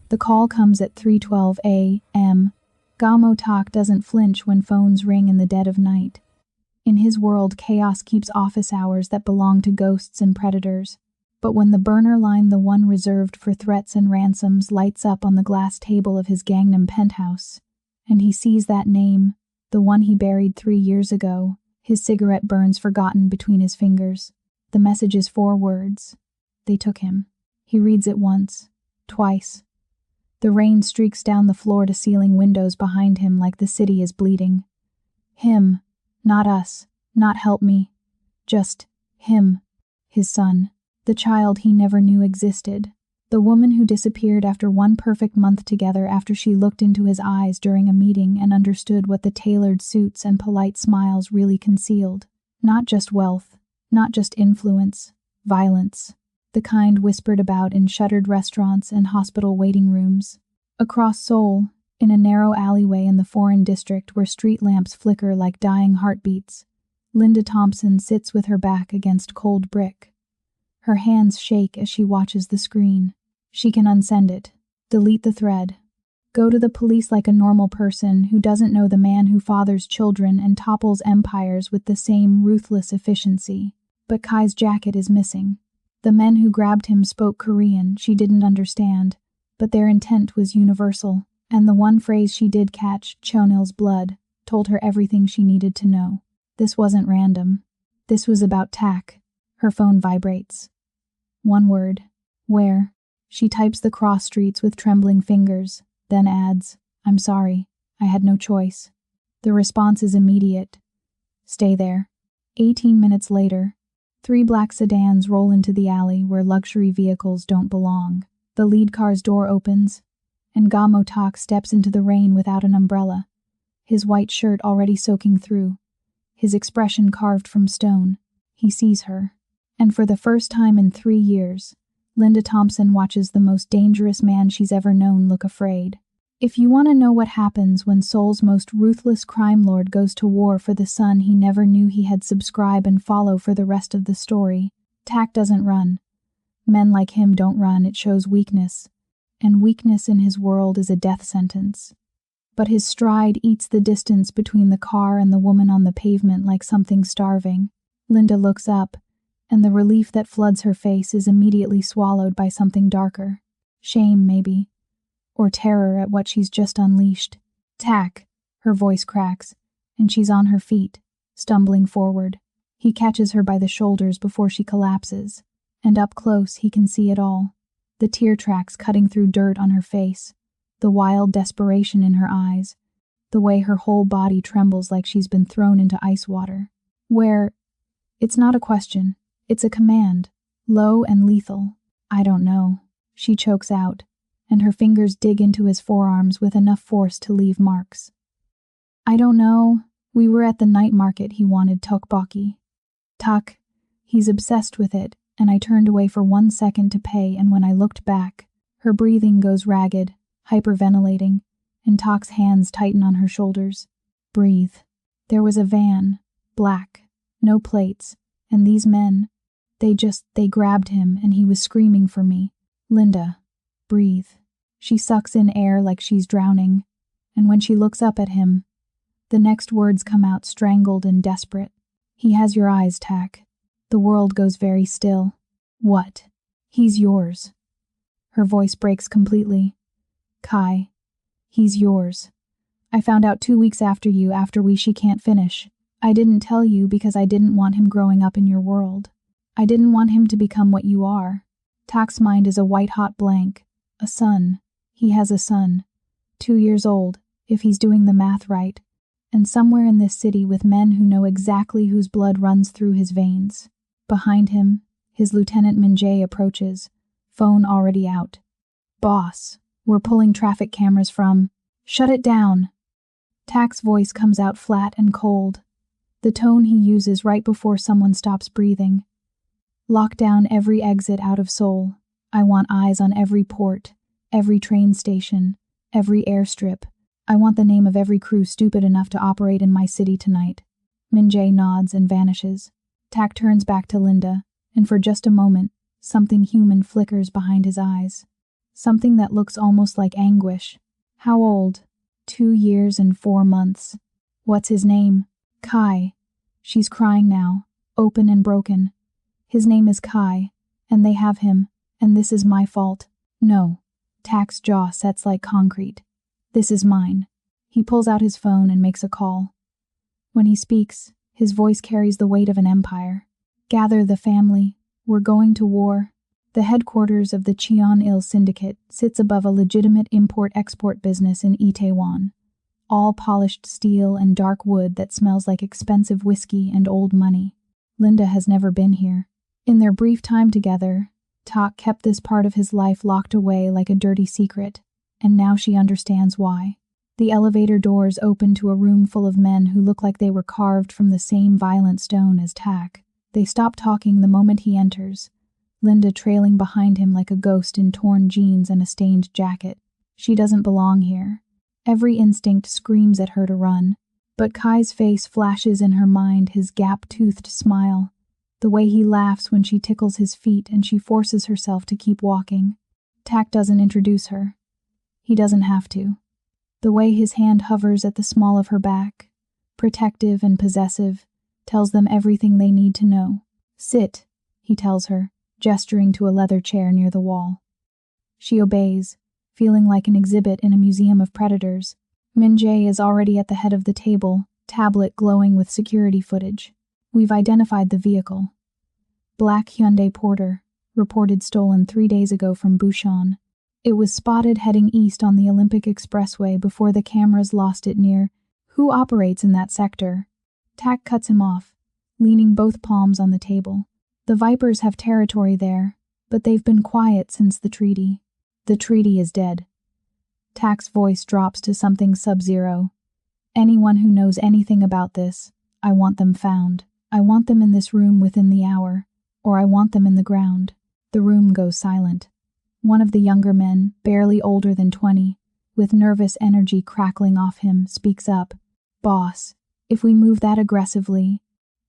The call comes at 3:12 a.m. Gamo Tak doesn't flinch when phones ring in the dead of night. In his world, chaos keeps office hours that belong to ghosts and predators. But when the burner line, the one reserved for threats and ransoms, lights up on the glass table of his Gangnam penthouse, and he sees that name, the one he buried 3 years ago, his cigarette burns forgotten between his fingers. The message is 4 words. They took him. He reads it once, twice. The rain streaks down the floor-to-ceiling windows behind him like the city is bleeding. Him, not us, not help me. Just him, his son, the child he never knew existed. The woman who disappeared after 1 perfect month together after she looked into his eyes during a meeting and understood what the tailored suits and polite smiles really concealed. Not just wealth, not just influence, violence. The kind whispered about in shuttered restaurants and hospital waiting rooms. Across Seoul, in a narrow alleyway in the foreign district where street lamps flicker like dying heartbeats, Linda Thompson sits with her back against cold brick. Her hands shake as she watches the screen. She can unsend it, delete the thread, go to the police like a normal person who doesn't know the man who fathers children and topples empires with the same ruthless efficiency. But Kai's jacket is missing. The men who grabbed him spoke Korean she didn't understand, but their intent was universal, and the one phrase she did catch, Chonil's blood, told her everything she needed to know. This wasn't random. This was about Tak. Her phone vibrates. 1 word. Where? She types the cross streets with trembling fingers, then adds, I'm sorry, I had no choice. The response is immediate. Stay there. 18 minutes later, 3 black sedans roll into the alley where luxury vehicles don't belong. The lead car's door opens, and Gamo Tak steps into the rain without an umbrella, his white shirt already soaking through, his expression carved from stone. He sees her, and for the first time in 3 years, Linda Thompson watches the most dangerous man she's ever known look afraid. If you want to know what happens when Seoul's most ruthless crime lord goes to war for the son he never knew he had, subscribe and follow for the rest of the story. Tak doesn't run. Men like him don't run, it shows weakness. And weakness in his world is a death sentence. But his stride eats the distance between the car and the woman on the pavement like something starving. Linda looks up, and the relief that floods her face is immediately swallowed by something darker. Shame, maybe. Or terror at what she's just unleashed. Tak, her voice cracks, and she's on her feet, stumbling forward. He catches her by the shoulders before she collapses, and up close he can see it all. The tear tracks cutting through dirt on her face, the wild desperation in her eyes, the way her whole body trembles like she's been thrown into ice water. Where? It's not a question, it's a command, low and lethal. I don't know, she chokes out, and her fingers dig into his forearms with enough force to leave marks. I don't know. We were at the night market. He wanted tteokbokki. Tak. He's obsessed with it, and I turned away for 1 second to pay, and when I looked back, her breathing goes ragged, hyperventilating, and Tak's hands tighten on her shoulders. Breathe. There was a van, black, no plates, and these men, they grabbed him, and he was screaming for me. Linda. Breathe. She sucks in air like she's drowning, and when she looks up at him, the next words come out strangled and desperate. He has your eyes, Tak. The world goes very still. What? He's yours. Her voice breaks completely. Kai. He's yours. I found out 2 weeks after she can't finish. I didn't tell you because I didn't want him growing up in your world. I didn't want him to become what you are. Tak's mind is a white-hot blank. A son. He has a son. 2 years old, if he's doing the math right. And somewhere in this city with men who know exactly whose blood runs through his veins. Behind him, his Lieutenant Minjae approaches, phone already out. Boss, we're pulling traffic cameras from. Shut it down. Tak's voice comes out flat and cold. The tone he uses right before someone stops breathing. Lock down every exit out of Seoul. I want eyes on every port, every train station, every airstrip. I want the name of every crew stupid enough to operate in my city tonight. Minjae nods and vanishes. Tak turns back to Linda, and for just a moment, something human flickers behind his eyes. something that looks almost like anguish. How old? 2 years and 4 months. What's his name? Kai. She's crying now, open and broken. His name is Kai, and they have him, and this is my fault. No. Tak's jaw sets like concrete. This is mine. He pulls out his phone and makes a call. When he speaks, his voice carries the weight of an empire. Gather the family. We're going to war. The headquarters of the Cheon-il Syndicate sits above a legitimate import-export business in Itaewon. All polished steel and dark wood that smells like expensive whiskey and old money. Linda has never been here. In their brief time together, Tak kept this part of his life locked away like a dirty secret, and now she understands why. The elevator doors open to a room full of men who look like they were carved from the same violent stone as Tak. They stop talking the moment he enters, Linda trailing behind him like a ghost in torn jeans and a stained jacket. She doesn't belong here. Every instinct screams at her to run, but Kai's face flashes in her mind, his gap-toothed smile, the way he laughs when she tickles his feet and she forces herself to keep walking. Tak doesn't introduce her. He doesn't have to. The way his hand hovers at the small of her back, protective and possessive, tells them everything they need to know. Sit, he tells her, gesturing to a leather chair near the wall. She obeys, feeling like an exhibit in a museum of predators. Min-jae is already at the head of the table, tablet glowing with security footage. We've identified the vehicle. Black Hyundai Porter, reported stolen 3 days ago from Busan. It was spotted heading east on the Olympic Expressway before the cameras lost it near. Who operates in that sector? Tak cuts him off, leaning both palms on the table. The Vipers have territory there, but they've been quiet since the treaty. The treaty is dead. Tak's voice drops to something sub-zero. Anyone who knows anything about this, I want them found. I want them in this room within the hour, or I want them in the ground. The room goes silent. One of the younger men, barely older than 20, with nervous energy crackling off him, speaks up. Boss, if we move that aggressively,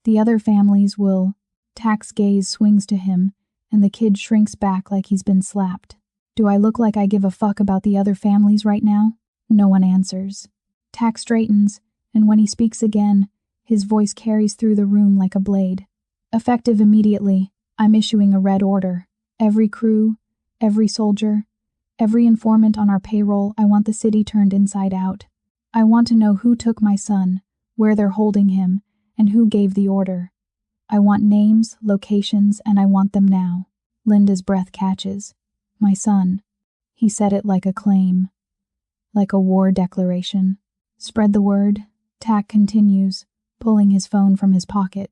the other families will... Tak's gaze swings to him, and the kid shrinks back like he's been slapped. Do I look like I give a fuck about the other families right now? No one answers. Tak straightens, and when he speaks again, his voice carries through the room like a blade. Effective immediately, I'm issuing a red order. Every crew, every soldier, every informant on our payroll, I want the city turned inside out. I want to know who took my son, where they're holding him, and who gave the order. I want names, locations, and I want them now. Linda's breath catches. My son. He said it like a claim, like a war declaration. Spread the word, Tak continues, pulling his phone from his pocket.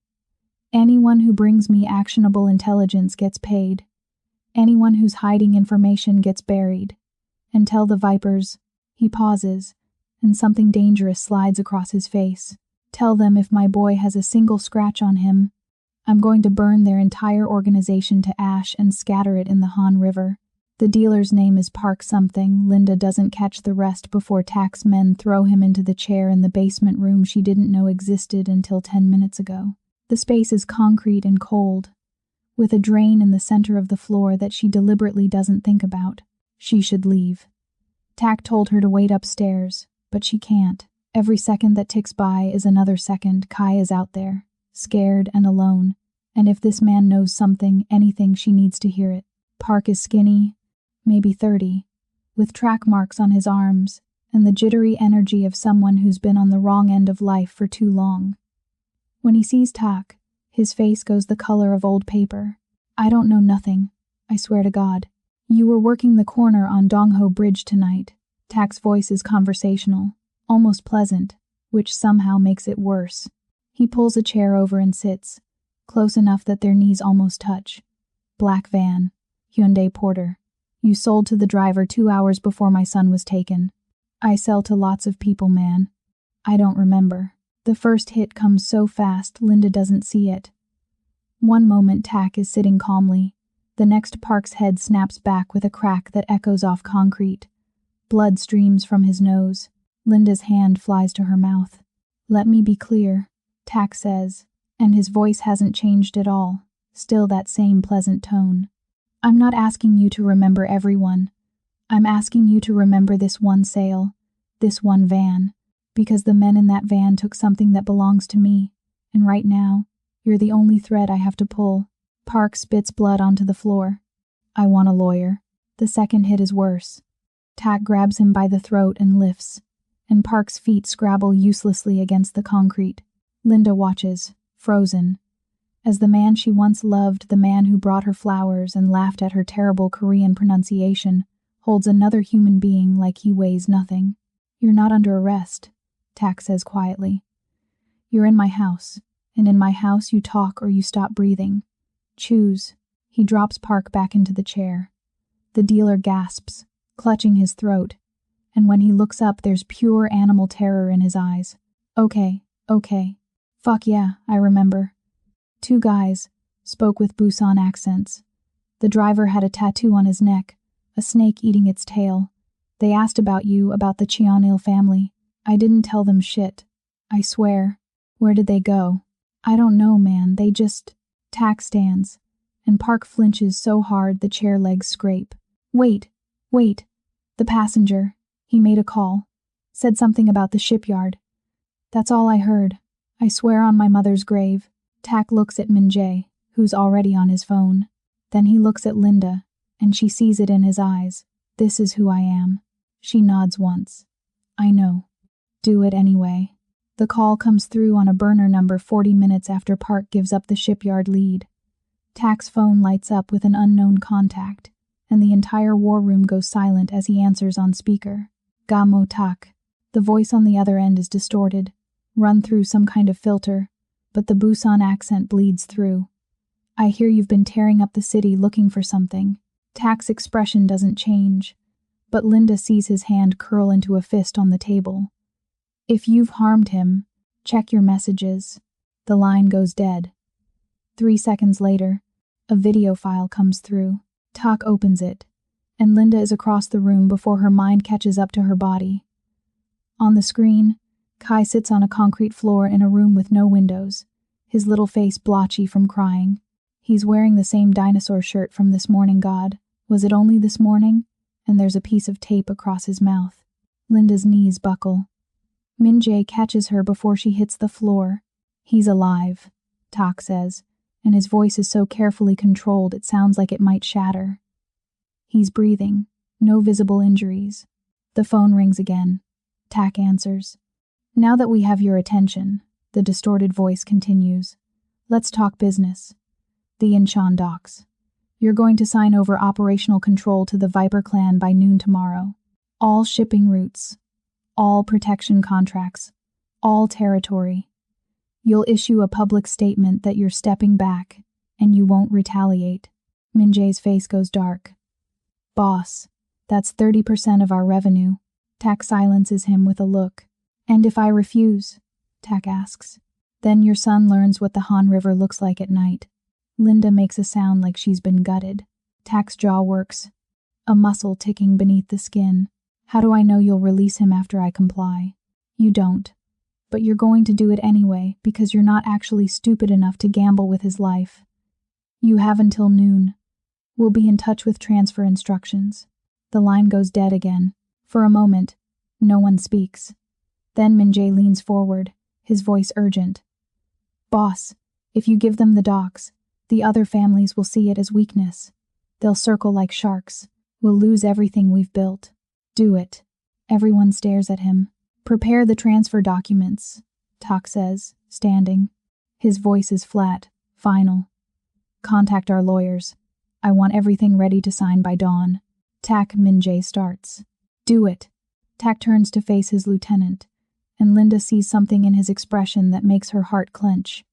Anyone who brings me actionable intelligence gets paid. Anyone who's hiding information gets buried. And tell the Vipers. He pauses, and something dangerous slides across his face. Tell them if my boy has a single scratch on him, I'm going to burn their entire organization to ash and scatter it in the Han River. The dealer's name is Park something. Linda doesn't catch the rest before Tak's men throw him into the chair in the basement room she didn't know existed until 10 minutes ago. The space is concrete and cold, with a drain in the center of the floor that she deliberately doesn't think about. She should leave. Tak told her to wait upstairs, but she can't. Every second that ticks by is another second Kai is out there, scared and alone, and if this man knows something, anything, she needs to hear it. Park is skinny, maybe 30, with track marks on his arms, and the jittery energy of someone who's been on the wrong end of life for too long. When he sees Tak, his face goes the color of old paper. I don't know nothing, I swear to God. You were working the corner on Dongho Bridge tonight. Tak's voice is conversational, almost pleasant, which somehow makes it worse. He pulls a chair over and sits, close enough that their knees almost touch. Black van, Hyundai Porter. You sold to the driver 2 hours before my son was taken. I sell to lots of people, man. I don't remember. The first hit comes so fast, Linda doesn't see it. One moment Tak is sitting calmly. The next Park's head snaps back with a crack that echoes off concrete. Blood streams from his nose. Linda's hand flies to her mouth. Let me be clear, Tak says, and his voice hasn't changed at all, still that same pleasant tone. I'm not asking you to remember everyone. I'm asking you to remember this one sale, this one van, because the men in that van took something that belongs to me, and right now, you're the only thread I have to pull. Park spits blood onto the floor. I want a lawyer. The second hit is worse. Tak grabs him by the throat and lifts, and Park's feet scrabble uselessly against the concrete. Linda watches, frozen, as the man she once loved, the man who brought her flowers and laughed at her terrible Korean pronunciation, holds another human being like he weighs nothing. You're not under arrest, Tak says quietly. You're in my house, and in my house you talk or you stop breathing. Choose. He drops Park back into the chair. The dealer gasps, clutching his throat, and when he looks up there's pure animal terror in his eyes. Okay. Fuck yeah, I remember. Two guys spoke with Busan accents. The driver had a tattoo on his neck, a snake eating its tail. They asked about you, about the Cheonil family. I didn't tell them shit. I swear. Where did they go? I don't know, man, they just... Tak stands, and Park flinches so hard the chair legs scrape. Wait. The passenger. He made a call. Said something about the shipyard. That's all I heard. I swear on my mother's grave. Tak looks at Min-jae, who's already on his phone. Then he looks at Linda, and she sees it in his eyes. This is who I am. She nods once. I know. Do it anyway. The call comes through on a burner number 40 minutes after Park gives up the shipyard lead. Tak's phone lights up with an unknown contact, and the entire war room goes silent as he answers on speaker. Gamo Tak. The voice on the other end is distorted, run through some kind of filter, but the Busan accent bleeds through. I hear you've been tearing up the city looking for something. Tak's expression doesn't change, but Linda sees his hand curl into a fist on the table. If you've harmed him, check your messages. The line goes dead. 3 seconds later, a video file comes through. Tak opens it, and Linda is across the room before her mind catches up to her body. On the screen, Kai sits on a concrete floor in a room with no windows, his little face blotchy from crying. He's wearing the same dinosaur shirt from this morning, God. Was it only this morning? And there's a piece of tape across his mouth. Linda's knees buckle. Min-jae catches her before she hits the floor. He's alive, Tak says, and his voice is so carefully controlled it sounds like it might shatter. He's breathing. No visible injuries. The phone rings again. Tak answers. Now that we have your attention, the distorted voice continues, let's talk business. The Incheon docks. You're going to sign over operational control to the Viper clan by noon tomorrow. All shipping routes. All protection contracts. All territory. You'll issue a public statement that you're stepping back, and you won't retaliate. Min-jae's face goes dark. Boss, that's 30% of our revenue. Tak silences him with a look. And if I refuse? Tak asks. Then your son learns what the Han River looks like at night. Linda makes a sound like she's been gutted. Tak's jaw works. A muscle ticking beneath the skin. How do I know you'll release him after I comply? You don't. But you're going to do it anyway because you're not actually stupid enough to gamble with his life. You have until noon. We'll be in touch with transfer instructions. The line goes dead again. For a moment, no one speaks. Then Min-jae leans forward, his voice urgent. Boss, if you give them the docks, the other families will see it as weakness. They'll circle like sharks. We'll lose everything we've built. Do it. Everyone stares at him. Prepare the transfer documents, Tak says, standing. His voice is flat, final. Contact our lawyers. I want everything ready to sign by dawn. Tak. Min-jae starts. Do it. Tak turns to face his lieutenant, and Linda sees something in his expression that makes her heart clench.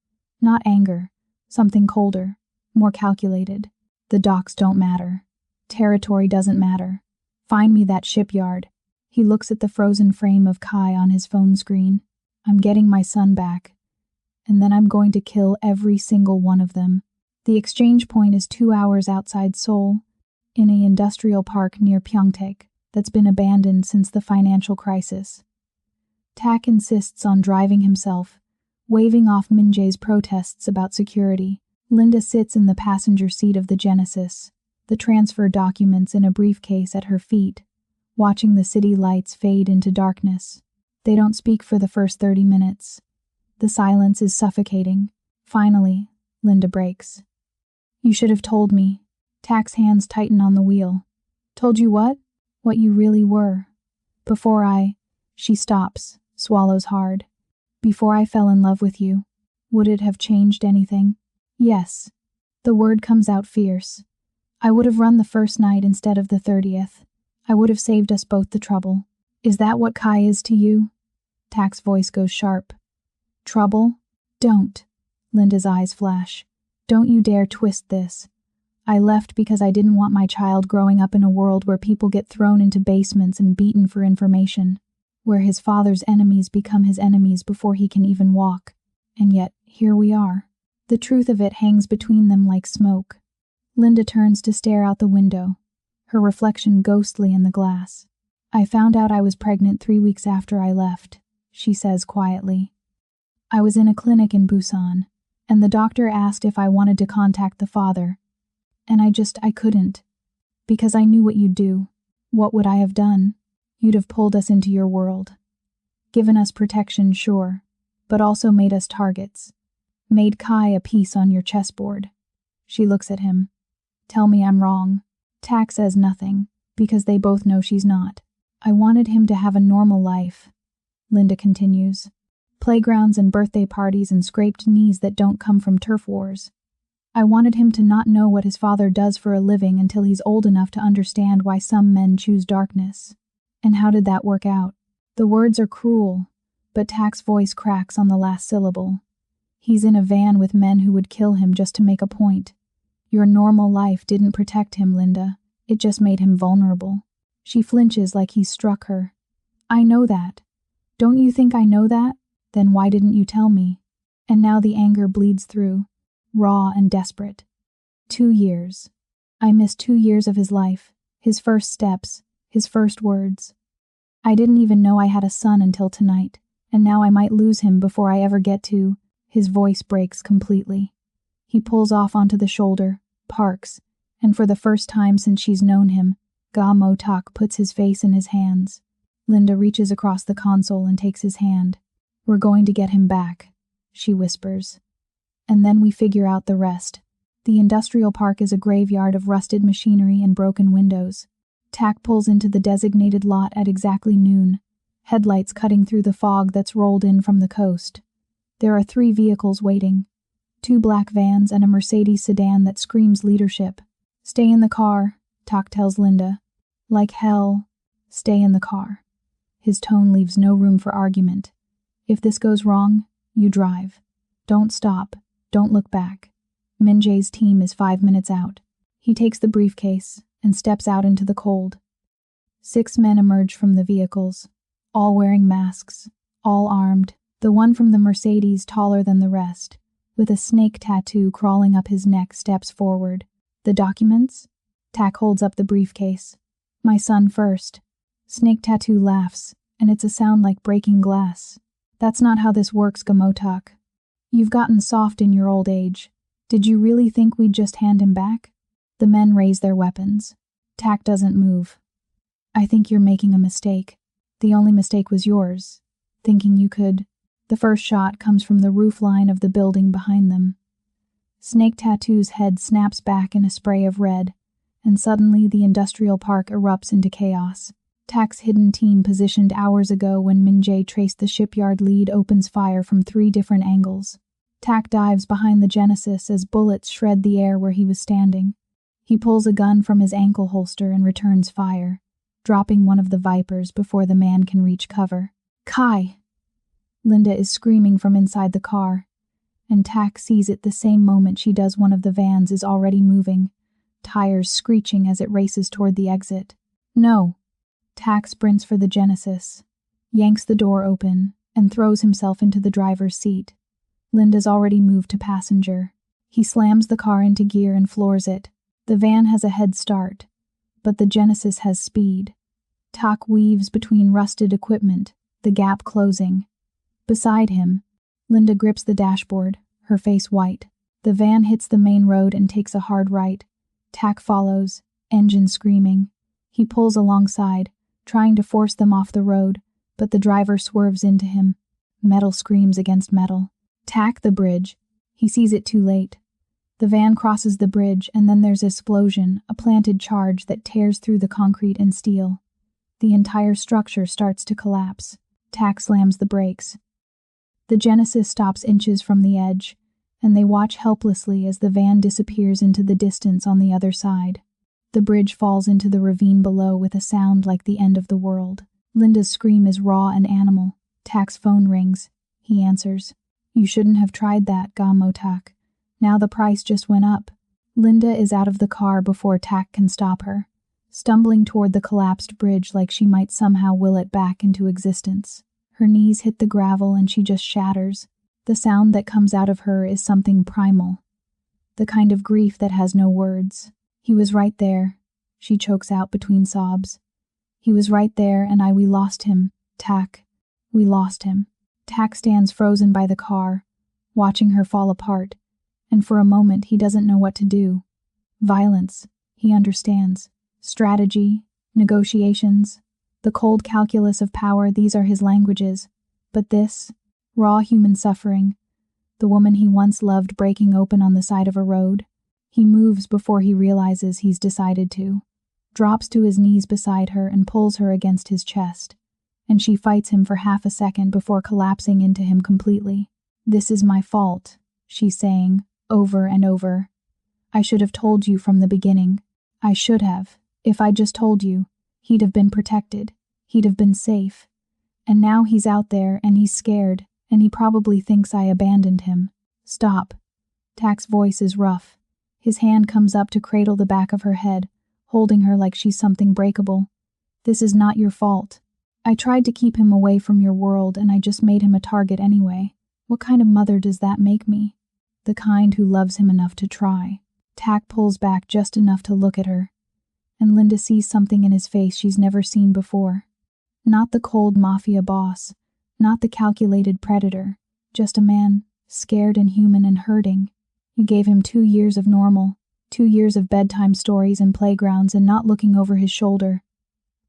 Not anger, something colder, more calculated. The docks don't matter. Territory doesn't matter. Find me that shipyard. He looks at the frozen frame of Kai on his phone screen. I'm getting my son back. And then I'm going to kill every single one of them. The exchange point is 2 hours outside Seoul, in an industrial park near Pyeongtaek that's been abandoned since the financial crisis. Tak insists on driving himself, waving off Min-jae's protests about security. Linda sits in the passenger seat of the Genesis, the transfer documents in a briefcase at her feet, watching the city lights fade into darkness. They don't speak for the first 30 minutes. The silence is suffocating. Finally, Linda breaks. You should have told me. Tack's hands tighten on the wheel. Told you what? What you really were. Before she stops, swallows hard. Before I fell in love with you. Would it have changed anything? Yes. The word comes out fierce. I would have run the first night instead of the 30th. I would have saved us both the trouble. Is that what Kai is to you? Tack's voice goes sharp. Trouble? Don't. Linda's eyes flash. Don't you dare twist this. I left because I didn't want my child growing up in a world where people get thrown into basements and beaten for information, where his father's enemies become his enemies before he can even walk. And yet, here we are. The truth of it hangs between them like smoke. Linda turns to stare out the window, her reflection ghostly in the glass. I found out I was pregnant 3 weeks after I left, she says quietly. I was in a clinic in Busan, and the doctor asked if I wanted to contact the father. And I couldn't. Because I knew what you'd do. What would I have done? You'd have pulled us into your world. Given us protection, sure, but also made us targets. Made Kai a piece on your chessboard. She looks at him. Tell me I'm wrong. Tack says nothing, because they both know she's not. I wanted him to have a normal life. Linda continues. Playgrounds and birthday parties and scraped knees that don't come from turf wars. I wanted him to not know what his father does for a living until he's old enough to understand why some men choose darkness. And how did that work out? The words are cruel, but Tack's voice cracks on the last syllable. He's in a van with men who would kill him just to make a point. Your normal life didn't protect him, Linda. It just made him vulnerable. She flinches like he struck her. I know that. Don't you think I know that? Then why didn't you tell me? And now the anger bleeds through. Raw and desperate. 2 years. I missed 2 years of his life, his first steps, his first words. I didn't even know I had a son until tonight, and now I might lose him before I ever get to. His voice breaks completely. He pulls off onto the shoulder, parks, and for the first time since she's known him, Ga Mo-tak puts his face in his hands. Linda reaches across the console and takes his hand. We're going to get him back, she whispers. And then we figure out the rest. The industrial park is a graveyard of rusted machinery and broken windows. Tack pulls into the designated lot at exactly noon, headlights cutting through the fog that's rolled in from the coast. There are 3 vehicles waiting. 2 black vans and a Mercedes sedan that screams leadership. Stay in the car, Tack tells Linda. Like hell, stay in the car. His tone leaves no room for argument. If this goes wrong, you drive. Don't stop. Don't look back. Min Jae's team is 5 minutes out. He takes the briefcase and steps out into the cold. 6 men emerge from the vehicles, all wearing masks, all armed, the one from the Mercedes taller than the rest, with a snake tattoo crawling up his neck, steps forward. The documents? Tack holds up the briefcase. My son first. Snake tattoo laughs, and it's a sound like breaking glass. That's not how this works, Ga Mo-tak. You've gotten soft in your old age. Did you really think we'd just hand him back? The men raise their weapons. Tack doesn't move. I think you're making a mistake. The only mistake was yours. Thinking you could. The first shot comes from the roof line of the building behind them. Snake Tattoo's head snaps back in a spray of red, and suddenly the industrial park erupts into chaos. Tack's hidden team positioned hours ago when Min Jae traced the shipyard lead opens fire from 3 different angles. Tack dives behind the Genesis as bullets shred the air where he was standing. He pulls a gun from his ankle holster and returns fire, dropping one of the Vipers before the man can reach cover. Kai! Linda is screaming from inside the car, and Tack sees it the same moment she does. One of the vans is already moving, tires screeching as it races toward the exit. No! Tack sprints for the Genesis, yanks the door open, and throws himself into the driver's seat. Linda's already moved to passenger. He slams the car into gear and floors it. The van has a head start, but the Genesis has speed. Tack weaves between rusted equipment, the gap closing. Beside him, Linda grips the dashboard, her face white. The van hits the main road and takes a hard right, Tack follows, engine screaming. He pulls alongside, trying to force them off the road, but the driver swerves into him. Metal screams against metal. Tack the bridge. He sees it too late. The van crosses the bridge, and then there's an explosion, a planted charge that tears through the concrete and steel. The entire structure starts to collapse. Tack slams the brakes. The Genesis stops inches from the edge, and they watch helplessly as the van disappears into the distance on the other side. The bridge falls into the ravine below with a sound like the end of the world. Linda's scream is raw and animal. Tack's phone rings. He answers. "You shouldn't have tried that, Tack. Now the price just went up." Linda is out of the car before Tack can stop her, stumbling toward the collapsed bridge like she might somehow will it back into existence. Her knees hit the gravel and she just shatters. The sound that comes out of her is something primal, the kind of grief that has no words. "He was right there," she chokes out between sobs. "He was right there, and we lost him, Tack. We lost him." Tack stands frozen by the car, watching her fall apart, and for a moment he doesn't know what to do. Violence, he understands. Strategy, negotiations, the cold calculus of power, these are his languages. But this, raw human suffering, the woman he once loved breaking open on the side of a road. He moves before he realizes he's decided to, drops to his knees beside her and pulls her against his chest, and she fights him for half a second before collapsing into him completely. "This is my fault," she's saying, over and over. "I should have told you from the beginning. I should have. If I just told you, he'd have been protected. He'd have been safe. And now he's out there and he's scared, and he probably thinks I abandoned him." "Stop." Tack's voice is rough. His hand comes up to cradle the back of her head, holding her like she's something breakable. "This is not your fault. I tried to keep him away from your world, and I just made him a target anyway. What kind of mother does that make me?" "The kind who loves him enough to try." Tack pulls back just enough to look at her, and Linda sees something in his face she's never seen before. Not the cold Mafia boss, not the calculated predator, just a man, scared and human and hurting. You gave him 2 years of normal, 2 years of bedtime stories and playgrounds and not looking over his shoulder.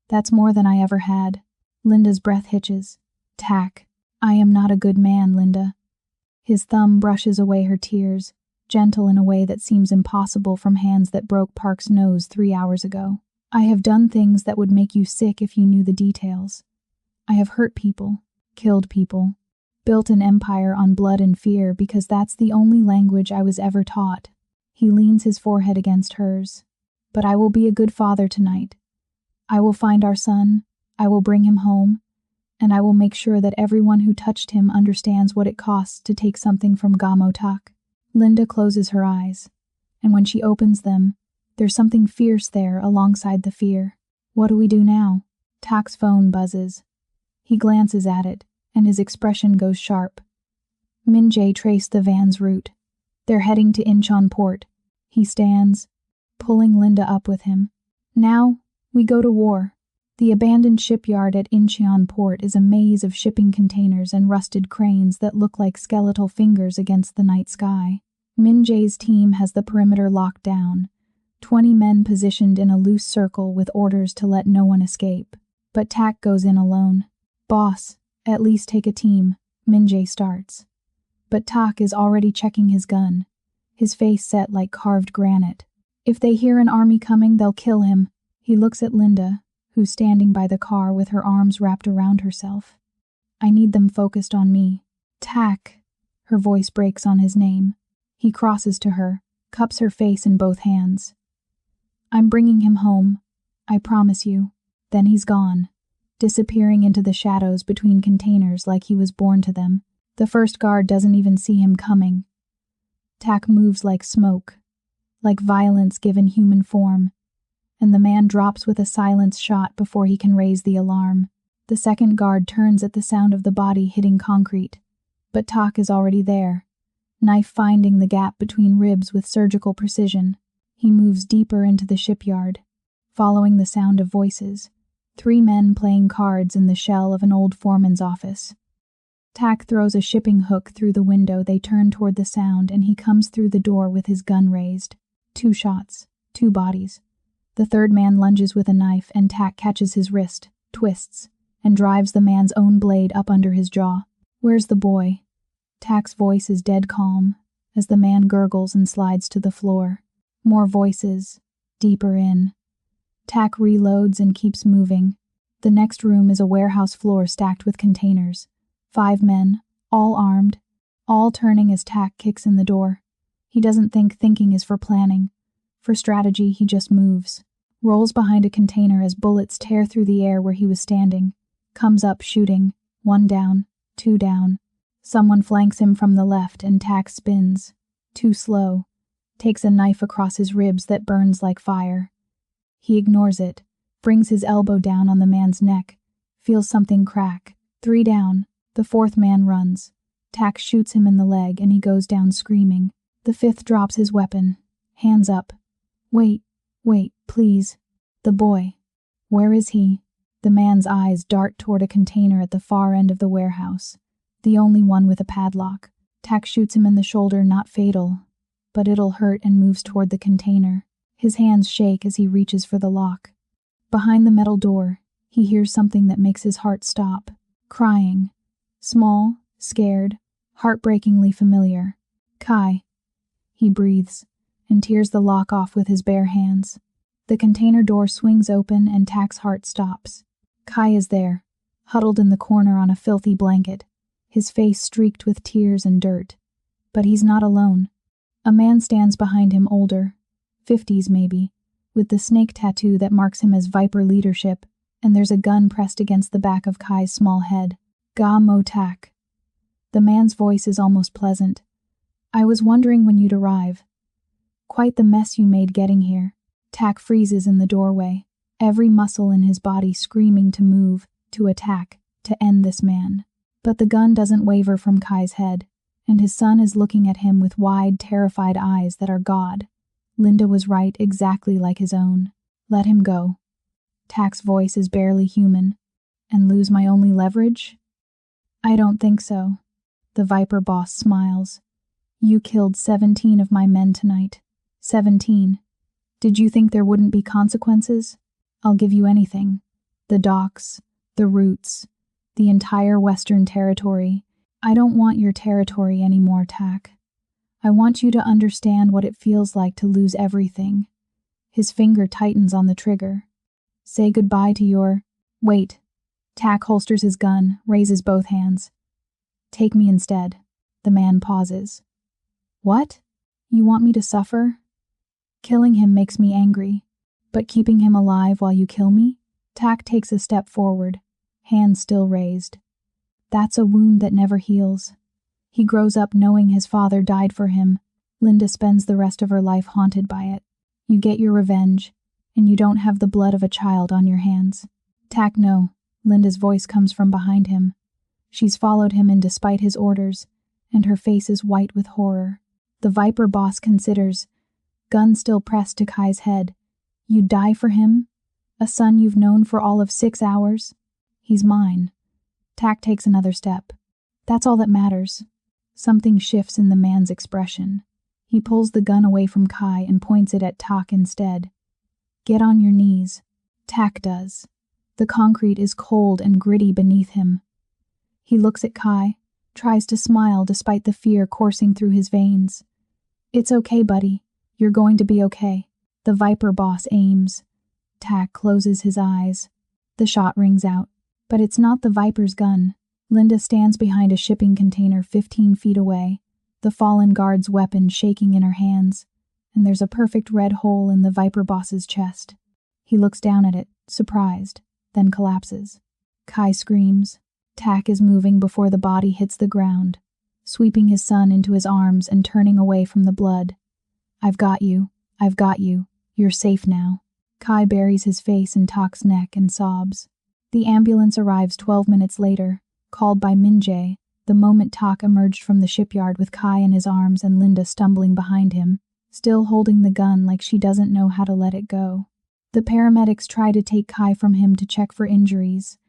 That's more than I ever had. Linda's breath hitches. "Tack, I am not a good man, Linda." His thumb brushes away her tears, gentle in a way that seems impossible from hands that broke Park's nose 3 hours ago. "I have done things that would make you sick if you knew the details. I have hurt people, killed people, built an empire on blood and fear because that's the only language I was ever taught." He leans his forehead against hers. "But I will be a good father tonight. I will find our son, I will bring him home, and I will make sure that everyone who touched him understands what it costs to take something from Tak." Linda closes her eyes, and when she opens them, there's something fierce there alongside the fear. "What do we do now?" Tak's phone buzzes. He glances at it, and his expression goes sharp. Min-jae traced the van's route. They're heading to Incheon Port. He stands, pulling Linda up with him. "Now, we go to war." The abandoned shipyard at Incheon Port is a maze of shipping containers and rusted cranes that look like skeletal fingers against the night sky. Min-jae's team has the perimeter locked down, 20 men positioned in a loose circle with orders to let no one escape. But Tak goes in alone. "Boss, at least take a team," Min-jae starts. But Tak is already checking his gun, his face set like carved granite. "If they hear an army coming, they'll kill him." He looks at Linda, who's standing by the car with her arms wrapped around herself. "I need them focused on me." "Tak." Her voice breaks on his name. He crosses to her, cups her face in both hands. "I'm bringing him home. I promise you." Then he's gone, disappearing into the shadows between containers like he was born to them. The first guard doesn't even see him coming. Tak moves like smoke, like violence given human form, and the man drops with a silenced shot before he can raise the alarm. The second guard turns at the sound of the body hitting concrete, but Tak is already there, knife finding the gap between ribs with surgical precision. He moves deeper into the shipyard, following the sound of voices. 3 men playing cards in the shell of an old foreman's office. Tak throws a shipping hook through the window. They turn toward the sound, and he comes through the door with his gun raised. 2 shots. 2 bodies. The third man lunges with a knife and Tak catches his wrist, twists, and drives the man's own blade up under his jaw. Where's the boy? Tak's voice is dead calm as the man gurgles and slides to the floor. More voices, deeper in. Tak reloads and keeps moving. The next room is a warehouse floor stacked with containers. 5 men, all armed, all turning as Tak kicks in the door. He doesn't think thinking is for planning. For strategy, he just moves. Rolls behind a container as bullets tear through the air where he was standing. Comes up shooting. 1 down, 2 down. Someone flanks him from the left and Tak spins. Too slow. Takes a knife across his ribs that burns like fire. He ignores it. Brings his elbow down on the man's neck. Feels something crack. 3 down. The 4th man runs. Tak shoots him in the leg and he goes down screaming. The 5th drops his weapon. Hands up. Wait, please. The boy. Where is he? The man's eyes dart toward a container at the far end of the warehouse. The only one with a padlock. Tak shoots him in the shoulder, not fatal, but it'll hurt, and moves toward the container. His hands shake as he reaches for the lock. Behind the metal door, he hears something that makes his heart stop. Crying. Small, scared, heartbreakingly familiar. Kai. He breathes and tears the lock off with his bare hands. The container door swings open and Tak's heart stops. Kai is there, huddled in the corner on a filthy blanket, his face streaked with tears and dirt. But he's not alone. A man stands behind him, older, 50s maybe, with the snake tattoo that marks him as Viper leadership, and there's a gun pressed against the back of Kai's small head. Ga Mo Tak. The man's voice is almost pleasant. I was wondering when you'd arrive. Quite the mess you made getting here. Tak freezes in the doorway, every muscle in his body screaming to move, to attack, to end this man. But the gun doesn't waver from Kai's head, and his son is looking at him with wide, terrified eyes that are God. Linda was right, exactly like his own. Let him go. Tak's voice is barely human. And lose my only leverage? I don't think so. The Viper boss smiles. You killed 17 of my men tonight. 17. Did you think there wouldn't be consequences? I'll give you anything. The docks, the routes, the entire Western Territory. I don't want your territory anymore, Tak. I want you to understand what it feels like to lose everything. His finger tightens on the trigger. Say goodbye to your... Wait. Tak holsters his gun, raises both hands. Take me instead. The man pauses. What? You want me to suffer? Killing him makes me angry, but keeping him alive while you kill me? Tak takes a step forward, hands still raised. That's a wound that never heals. He grows up knowing his father died for him. Linda spends the rest of her life haunted by it. You get your revenge, and you don't have the blood of a child on your hands. Tak, no. Linda's voice comes from behind him. She's followed him in despite his orders, and her face is white with horror. The Viper boss considers, gun still pressed to Kai's head. You'd die for him? A son you've known for all of 6 hours? He's mine. Tak takes another step. That's all that matters. Something shifts in the man's expression. He pulls the gun away from Kai and points it at Tak instead. Get on your knees. Tak does. The concrete is cold and gritty beneath him. He looks at Kai, tries to smile despite the fear coursing through his veins. It's okay, buddy. You're going to be okay. The Viper boss aims. Tak closes his eyes. The shot rings out. But it's not the Viper's gun. Linda stands behind a shipping container 15 feet away, the fallen guard's weapon shaking in her hands, and there's a perfect red hole in the Viper boss's chest. He looks down at it, surprised, then collapses. Kai screams. Tak is moving before the body hits the ground, sweeping his son into his arms and turning away from the blood. I've got you. I've got you. You're safe now. Kai buries his face in Tak's neck and sobs. The ambulance arrives 12 minutes later, called by Minjae, the moment Tak emerged from the shipyard with Kai in his arms and Linda stumbling behind him, still holding the gun like she doesn't know how to let it go. The paramedics try to take Kai from him to check for injuries,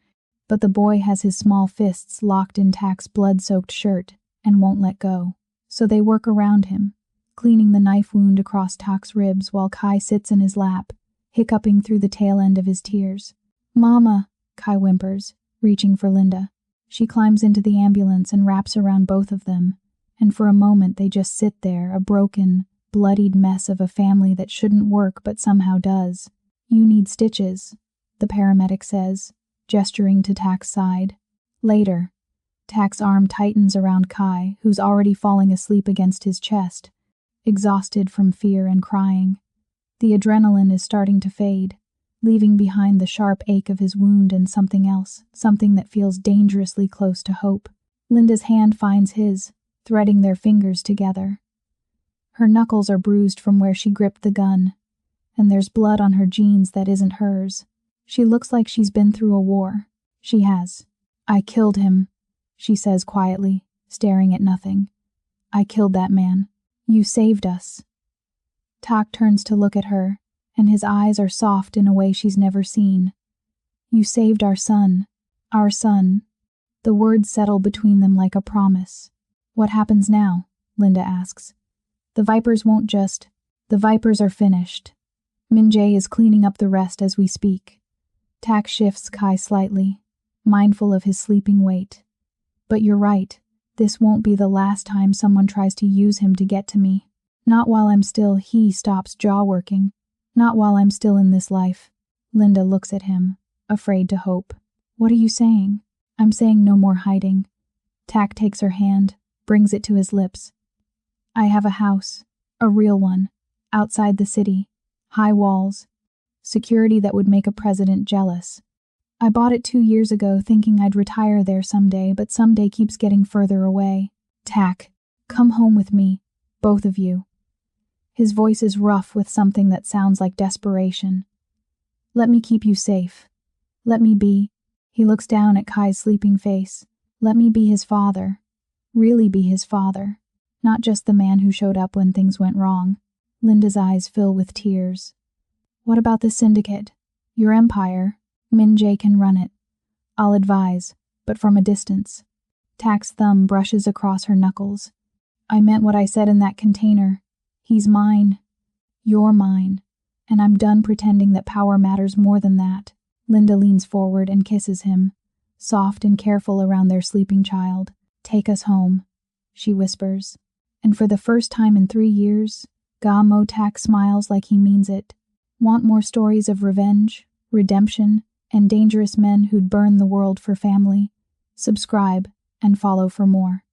but the boy has his small fists locked in Tak's blood-soaked shirt and won't let go. So they work around him, cleaning the knife wound across Tak's ribs while Kai sits in his lap, hiccuping through the tail end of his tears. "Mama," Kai whimpers, reaching for Linda. She climbs into the ambulance and wraps around both of them, and for a moment they just sit there, a broken, bloodied mess of a family that shouldn't work but somehow does. "You need stitches," the paramedic says, gesturing to Tak's side. Later, Tak's arm tightens around Kai, who's already falling asleep against his chest, exhausted from fear and crying. The adrenaline is starting to fade, leaving behind the sharp ache of his wound and something else, something that feels dangerously close to hope. Linda's hand finds his, threading their fingers together. Her knuckles are bruised from where she gripped the gun, and there's blood on her jeans that isn't hers. She looks like she's been through a war. She has. "I killed him," she says quietly, staring at nothing. "I killed that man. You saved us." Tak turns to look at her, and his eyes are soft in a way she's never seen. "You saved our son. Our son." The words settle between them like a promise. "What happens now?" Linda asks. "The Vipers won't just. The Vipers are finished. Min-jae is cleaning up the rest as we speak." Tak shifts Kai slightly, mindful of his sleeping weight. "But you're right. This won't be the last time someone tries to use him to get to me. Not while I'm still," he stops, jaw working. "Not while I'm still in this life." Linda looks at him, afraid to hope. "What are you saying?" "I'm saying no more hiding." Tak takes her hand, brings it to his lips. "I have a house, a real one, outside the city. High walls. Security that would make a president jealous. I bought it 2 years ago thinking I'd retire there someday, but someday keeps getting further away. Tak, come home with me, both of you." His voice is rough with something that sounds like desperation. "Let me keep you safe. Let me be." He looks down at Kai's sleeping face. "Let me be his father. Really be his father. Not just the man who showed up when things went wrong." Linda's eyes fill with tears. "What about the syndicate? Your empire? Min-jae can run it. I'll advise, but from a distance." Tak's thumb brushes across her knuckles. "I meant what I said in that container. He's mine. You're mine. And I'm done pretending that power matters more than that." Linda leans forward and kisses him, soft and careful around their sleeping child. "Take us home," she whispers. And for the first time in 3 years, Tak smiles like he means it. Want more stories of revenge, redemption, and dangerous men who'd burn the world for family? Subscribe and follow for more.